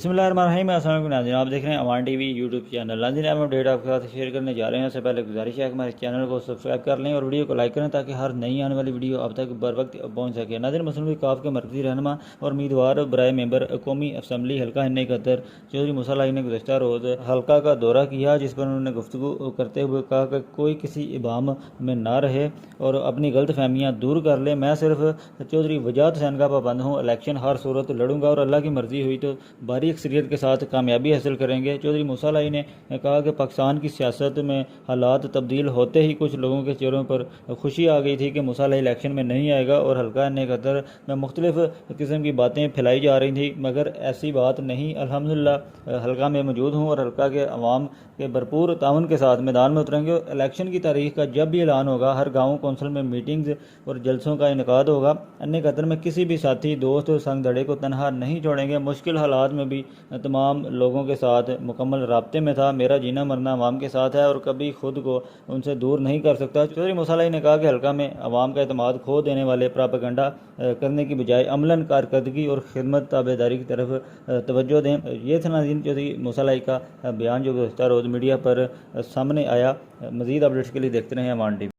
बिस्मिल्लाहिर्रहमानिर्रहीम। अस्सलाम वालेकुम नाज़रीन, आप देख रहे हैं अवान टीवी यूट्यूब चैनल। नाज़रीन, हम अपडेट आपके साथ शेयर करने जा रहे हैं। उससे पहले गुजारिश है कि हमारे चैनल को सब्सक्राइब कर लें और वीडियो को लाइक करें ताकि हर नई आने वाली वीडियो आप तक बर वक्त पहुँच सके। नाज़रीन, मुस्लिम लीग काफ के मरकज़ी रहनुमा और उम्मीदवार बराए मेंबर कौमी असम्बली हल्का हिन्ने कतर चौधरी मूसा लाई ने गुज़श्ता रोज़ हल्का का दौरा किया, जिस पर उन्होंने गुफ्तगू करते हुए कहा कि कोई किसी इबाम में ना रहे और अपनी गलत फहमियाँ दूर कर ले। मैं सिर्फ चौधरी वजाहत हुसैन का पाबंद हूँ, इलेक्शन हर सूरत लड़ूंगा और अल्लाह की मर्जी हुई तो भारी अक्सरियत के साथ कामयाबी हासिल करेंगे। चौधरी मूसा लाई ने कहा कि पाकिस्तान की सियासत में हालात तब्दील होते ही कुछ लोगों के चेहरों पर खुशी आ गई थी कि मूसा लाई इलेक्शन में नहीं आएगा और हल्का हिन्ने कतर में मुख्तलिफ किस्म की बातें फैलाई जा रही थी, मगर ऐसी बात नहीं। अल्हम्दुलिल्लाह हल्का में मौजूद हूँ और हल्का के अवाम के भरपूर ताउन के साथ मैदान में उतरेंगे। इलेक्शन की तारीख का जब भी ऐलान होगा, हर गाँव कौंसिल में मीटिंग्स और जलसों का इनकाद होगा। अन्य कतर में किसी भी साथी, दोस्त और संग धड़े को तनहा नहीं छोड़ेंगे। मुश्किल हालात में भी तमाम लोगों के साथ मुकम्मल राब्ते में था। मेरा जीना मरना अवाम के साथ है और कभी खुद को उनसे दूर नहीं कर सकता। चौधरी मूसा लाई ने कहा कि हल्का में अवाम का एतमाद खो देने वाले प्रोपेगेंडा करने की बजाय अमलन कारकर्दगी और खिदमत ताबेदारी की तरफ तवज्जो दें। ये था नाज़रीन चौधरी मूसा लाई का बयान जो गुज़श्ता रोज़ मीडिया पर सामने आया। मज़ीद अपडेट्स के लिए देखते रहें अवान टीवी।